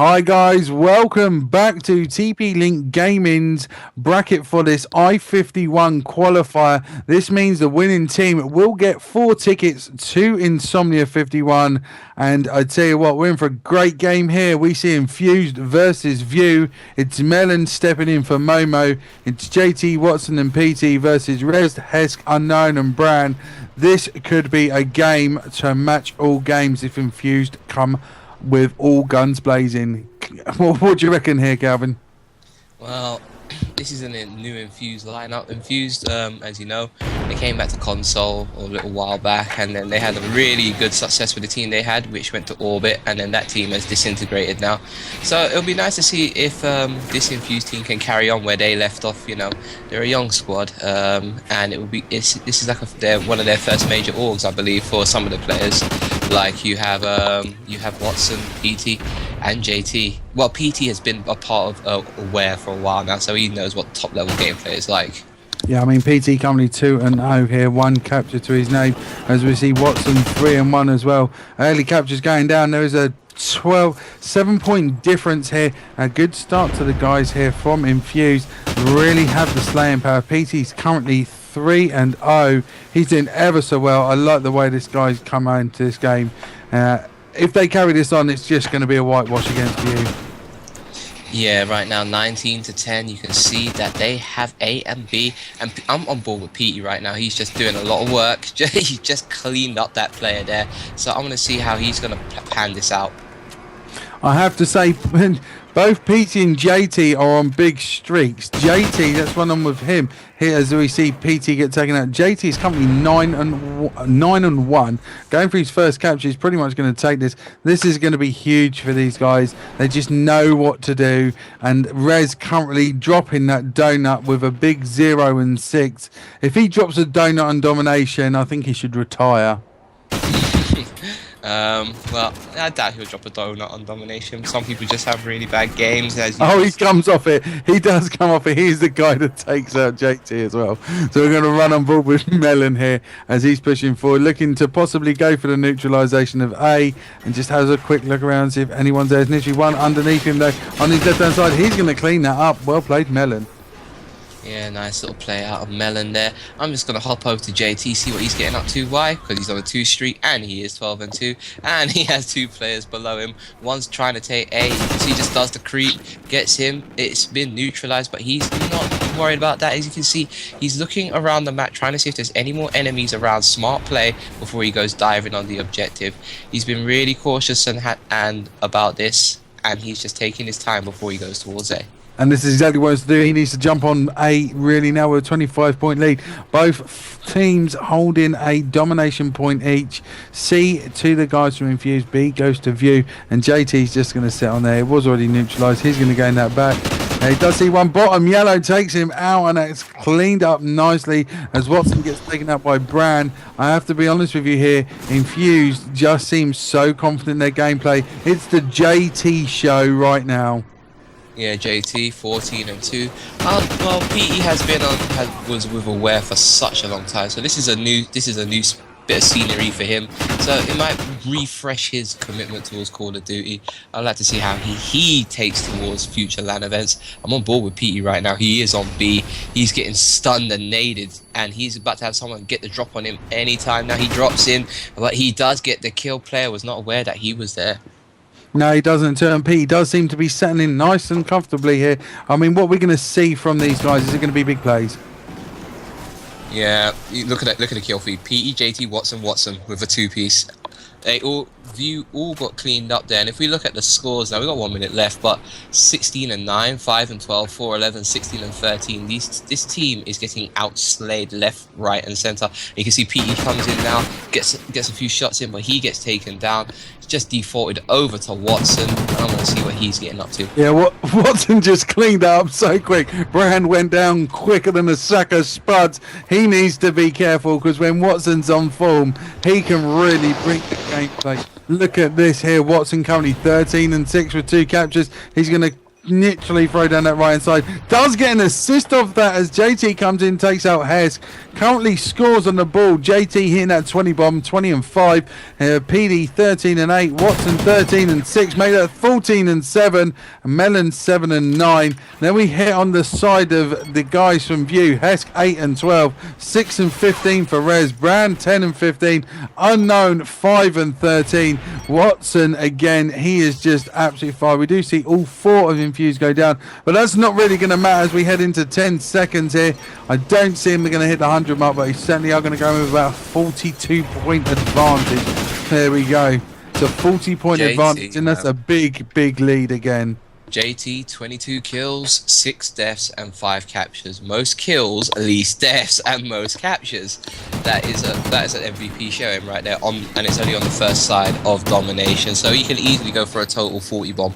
Hi guys, welcome back to TP Link Gaming's bracket for this I-51 qualifier. This means the winning team will get 4 tickets to Insomnia51, and I tell you what, we're in for a great game here. We see Infused versus View. It's Melon stepping in for Momo. It's JT, Watson and PT versus Rez, Hesk, Unknown and Bran. This could be a game to match all games if Infused come with all guns blazing. What do you reckon here, Calvin? Well, this is a new Infused lineup. Infused, as you know, they came back to console a little while back, and then they had a really good success with the team they had, which went to orbit, and then that team has disintegrated now. So it'll be nice to see if this Infused team can carry on where they left off. You know, they're a young squad, and it will be this is like one of their first major orgs, I believe, for some of the players. Like you have Watson, PT, and JT. Well, PT has been a part of Aware for a while now, so he knows what top level gameplay is like. Yeah, I mean, PT currently 2-0 here, 1 capture to his name, as we see Watson 3-1 as well. Early captures going down. There is a 7-point difference here. A good start to the guys here from Infused. Really have the slaying power. PT's currently 3-0. He's doing ever so well. I like the way this guy's come into this game. If they carry this on, it's just going to be a whitewash against View. Yeah, right now 19-10. You can see that they have A and B, and I'm on board with PT right now. He's just doing a lot of work. He just cleaned up that player there. So I'm going to see how he's going to pan this out. I have to say, both PT and JT are on big streaks. JT, that's one on with him. Here, as we see PT get taken out. JT is currently 9-1. Going for his first capture, he's pretty much going to take this. This is going to be huge for these guys. They just know what to do. And Rez currently dropping that donut with a big 0 and 6. If he drops a donut on domination, I think he should retire. Well, I doubt he'll drop a donut on domination. Some people just have really bad games. He comes off it. He does come off it. He's the guy that takes out JT as well. So we're going to run on board with Melon here as he's pushing forward, looking to possibly go for the neutralization of A, and just has a quick look around, see if anyone's there. There's literally one underneath him though, on his left hand side. He's going to clean that up. Well played, Melon. Yeah, nice little play out of Melon there. I'm just going to hop over to JT, see what he's getting up to. Why? Because he's on a 2 streak, and he is 12-2, and he has 2 players below him. One's trying to take A, so he just does the creep, gets him. It's been neutralized, but he's not worried about that. As you can see, he's looking around the map, trying to see if there's any more enemies around. Smart play before he goes diving on the objective. He's been really cautious and about this, and he's just taking his time before he goes towards A. And this is exactly what he wants to do. He needs to jump on A really now with a 25-point lead. Both teams holding a domination point each. C to the guys from Infused. B goes to View. And JT's just going to sit on there. It was already neutralised. He's going to gain that back. He does see one bottom. Yellow takes him out, and it's cleaned up nicely as Watson gets taken up by Bran. I have to be honest with you here. Infused just seems so confident in their gameplay. It's the JT show right now. Yeah, JT 14-2. Well, PE was with Aware for such a long time, so this is a new bit of scenery for him. So it might refresh his commitment towards Call of Duty. I'd like to see how he takes towards future LAN events. I'm on board with PE right now. He is on B. He's getting stunned and naded, and he's about to have someone get the drop on him anytime. Now he drops in, but he does get the kill. Player was not aware that he was there. No, he doesn't. Turn P does seem to be settling nice and comfortably here. I mean, what we're going to see from these guys, is it going to be big plays? Yeah, look at the kill feed. PE, JT, Watson with a 2-piece. They all got cleaned up there. And if we look at the scores now, we've got 1 minute left, but 16-9, 5-12, 4-11, 16-13. This team is getting outslayed left, right, and center. You can see PE comes in now, gets a few shots in, but he gets taken down. Just defaulted over to Watson. I'm going to see what he's getting up to. Yeah, Watson just cleaned that up so quick. Brand went down quicker than a sack of spuds. He needs to be careful, because when Watson's on form, he can really bring the gameplay. Look at this here. Watson currently 13-6 with 2 captures. He's going to literally throw down that right hand side. Does get an assist off that as JT comes in, takes out Hesk. Currently scores on the ball. JT hitting that 20 bomb, 20 and 5. PD 13 and 8. Watson 13 and 6. Made that 14 and 7. Melon 7 and 9. Then we hit on the side of the guys from View. Hesk 8 and 12. 6 and 15 for Rez. Brand 10 and 15. Unknown 5 and 13. Watson again, he is just absolutely fine. We do see all 4 of Infused go down, but that's not really going to matter as we head into 10 seconds here. I don't see him going to hit the 100 mark, but he certainly are going to go with about a 42-point advantage. There we go. It's a 40-point advantage, and that's a big, big lead again. JT, 22 kills, 6 deaths, and 5 captures. Most kills, least deaths, and most captures. That is an MVP showing right there. And it's only on the first side of domination, so you can easily go for a total 40 bomb.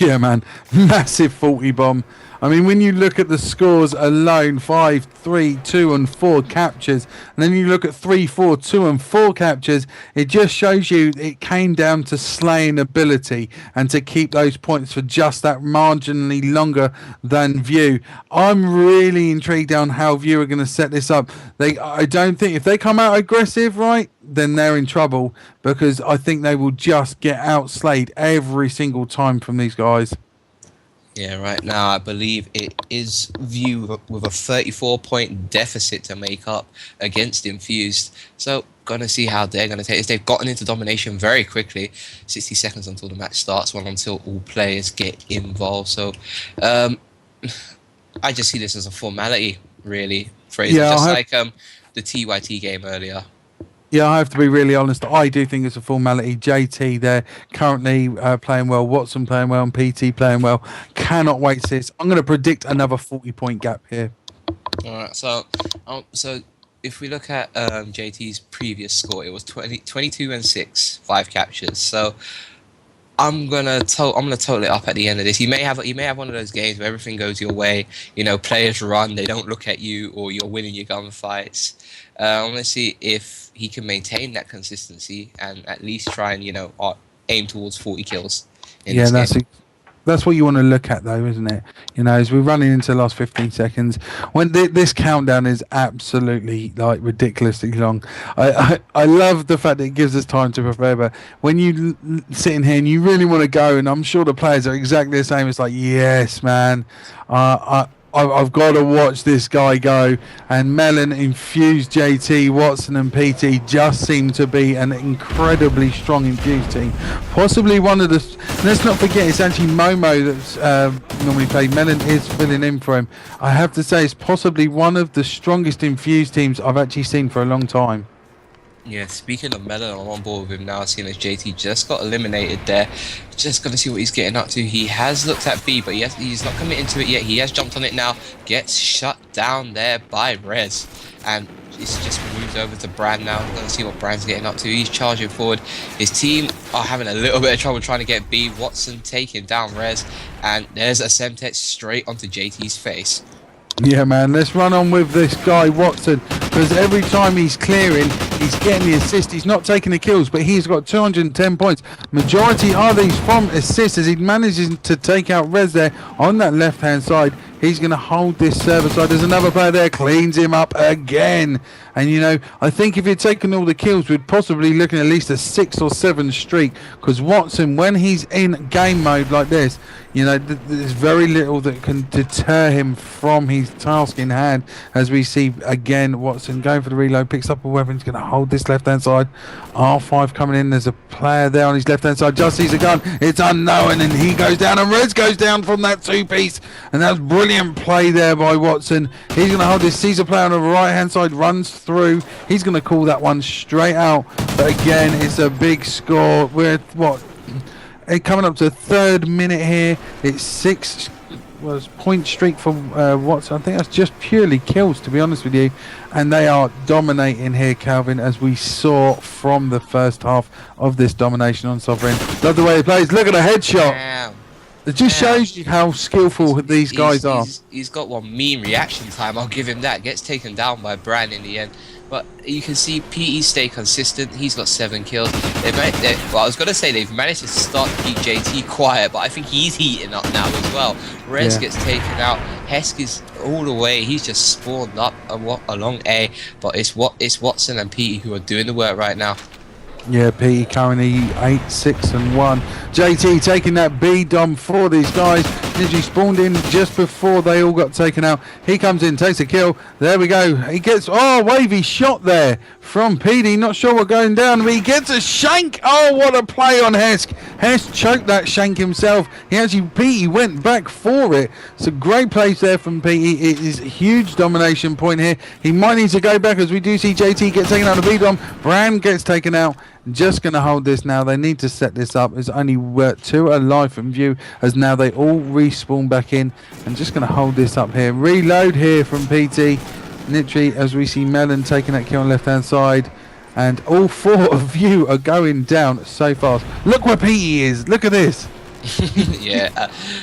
Yeah, man, massive 40 bomb. I mean, when you look at the scores alone, 5, 3, 2 and 4 captures, and then you look at 3, 4, 2 and 4 captures, it just shows you it came down to slaying ability and to keep those points for just that marginally longer than View. I'm really intrigued on how View are going to set this up. I don't think if they come out aggressive, right, then they're in trouble, because I think they will just get outslayed every single time from these guys. Yeah, right now I believe it is View with a 34-point deficit to make up against Infused. So, gonna see how they're gonna take this. They've gotten into domination very quickly. 60 seconds until the match starts, well, until all players get involved. So, I just see this as a formality, really, Fraser. Yeah, just like the TYT game earlier. Yeah, I have to be really honest. I do think it's a formality. JT there currently playing well. Watson playing well. And PT playing well. Cannot wait to see this. I'm going to predict another 40-point gap here. All right. So if we look at JT's previous score, it was 22 and 6, 5 captures. So I'm gonna total it up at the end of this. You may have one of those games where everything goes your way. You know, players run, they don't look at you, or you're winning your gunfights. Let's see if he can maintain that consistency and at least try and aim towards 40 kills. Yeah, that's what you want to look at, though, isn't it? You know, as we're running into the last 15 seconds, when this countdown is absolutely ridiculously long. I love the fact that it gives us time to prepare, but when you sit in here and you really want to go, and I'm sure the players are exactly the same. It's like, yes, man, I've got to watch this guy go. And Melon, Infused, JT, Watson and PT just seem to be an incredibly strong Infused team. Possibly one of the... Let's not forget, it's actually Momo that's normally played. Melon is filling in for him. I have to say, it's possibly one of the strongest Infused teams I've actually seen for a long time. Yeah, speaking of Melon, I'm on board with him now, seeing as JT just got eliminated there. Just going to see what he's getting up to. He has looked at B, but he's not committing to it yet. He has jumped on it now. Gets shut down there by Rez. And it's just moved over to Brand now. Going to see what Brand's getting up to. He's charging forward. His team are having a little bit of trouble trying to get B. Watson taking down Rez. And there's a Semtex straight onto JT's face. Yeah, man, let's run on with this guy, Watson, because every time he's clearing, he's getting the assist. He's not taking the kills, but he's got 210 points. Majority are these from assists as he manages to take out Rez there on that left-hand side. He's going to hold this server side. There's another player there, cleans him up again. And, I think if he'd taken all the kills, we'd possibly looking at least a 6 or 7 streak. Because Watson, when he's in game mode like this, there's very little that can deter him from his task in hand. As we see, again, Watson going for the reload, picks up a weapon. He's going to hold this left-hand side. R5 coming in. There's a player there on his left-hand side. Just sees a gun. It's unknown, and he goes down. And Rez goes down from that 2-piece. And that's brilliant play there by Watson. He's going to hold this. Sees a player on the right-hand side. Runs through. He's going to call that one straight out. But again, it's a big score. We're, coming up to the 3rd minute here. It's 6 point streak for Watson. I think that's just purely kills, to be honest with you. And they are dominating here, Calvin, as we saw from the first half of this domination on Sovereign. Love the way he plays. Look at the headshot. Damn. It just Yeah. shows you how skillful these guys are. He's got one mean reaction time. I'll give him that. Gets taken down by Bran in the end. But you can see PE stay consistent. He's got 7 kills. Well, I was going to say they've managed to start to keep JT quiet, but I think he's heating up now as well. Rez gets taken out. Hesk is all the way. He's just spawned up along A. But it's Watson and PE who are doing the work right now. Yeah, P currently 8, 6 and 1. JT taking that B dom for these guys. Literally spawned in just before they all got taken out. He comes in, takes a kill. There we go. He gets, wavy shot there from PD. Not sure what's going down, but he gets a shank. Oh, what a play on Hesk. Hesk choked that shank himself. PD went back for it. It's a great place there from PD. It is a huge domination point here. He might need to go back as we do see JT get taken out of B dom. Bran gets taken out. Just going to hold this now. They need to set this up. There's only 2 alive from view as now they all respawn back in. And just going to hold this up here. Reload here from PT. Literally as we see Melon taking that kill on left hand side. And all 4 of you are going down so fast. Look where PT is. Look at this. yeah,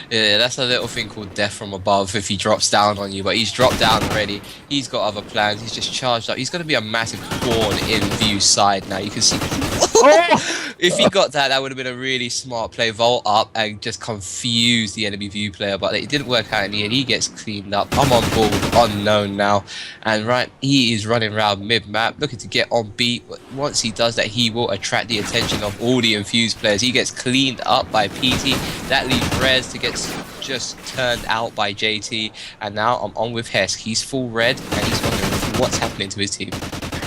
that's a little thing called death from above if he drops down on you, but he's dropped down already. He's got other plans. He's just charged up. He's going to be a massive pawn in View's side now. You can see if he got that, that would have been a really smart play. Vault up and just confuse the enemy View player, but it didn't work out in the end. He gets cleaned up. I'm on board with Unknown now, and he is running around mid-map looking to get on beat. But once he does that, he will attract the attention of all the Infused players. He gets cleaned up by PT. That leaves Rez to get just turned out by JT, and now I'm on with Hesk. He's full red, and he's wondering what's happening to his team.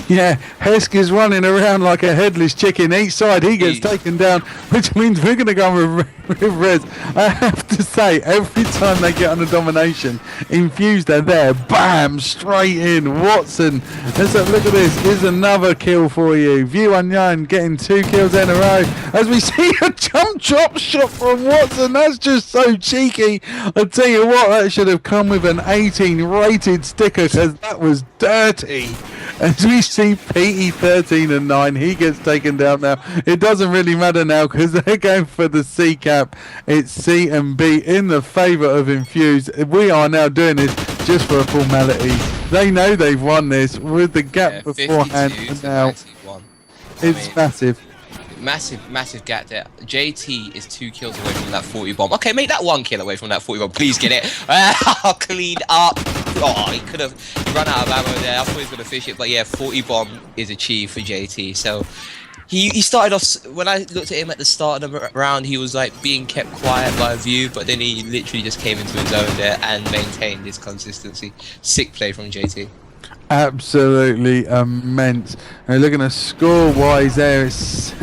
Yeah, Hesk is running around like a headless chicken. Each side he gets taken down, which means we're going to go with Rez. I have to say, every time they get on a domination, Infused are there, bam, straight in. Watson, let's have a look at this. Here's another kill for you. View Unknown getting 2 kills in a row. As we see a jump drop shot from Watson, that's just so cheeky. I tell you what, that should have come with an 18 rated sticker because that was dirty. As we see PE 13 and 9, he gets taken down now. It doesn't really matter now because they're going for the C cap. It's C and B in the favour of Infused. We are now doing this just for a formality. They know they've won this with the gap beforehand. And now it's massive. Massive gap there. JT is 2 kills away from that 40 bomb. Okay, make that 1 kill away from that 40 bomb. Please get it. Cleaned up. Oh, he ran out of ammo there. I thought he was going to fish it, but yeah, 40 bomb is achieved for JT. So he started off, when I looked at him at the start of the round, he was like being kept quiet by View, but then he literally just came into his own there and maintained his consistency. Sick play from JT. Absolutely immense. And looking at score-wise there, it's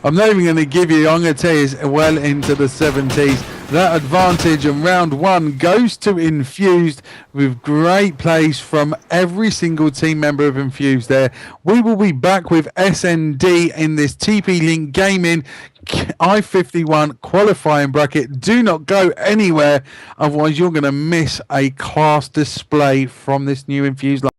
I'm not even going to give you, I'm going to tell you, it's well into the 70s. That advantage in round 1 goes to Infused with great plays from every single team member of Infused there. We will be back with SND in this TP Link Gaming I51 qualifying bracket. Do not go anywhere, otherwise you're going to miss a class display from this new Infused line.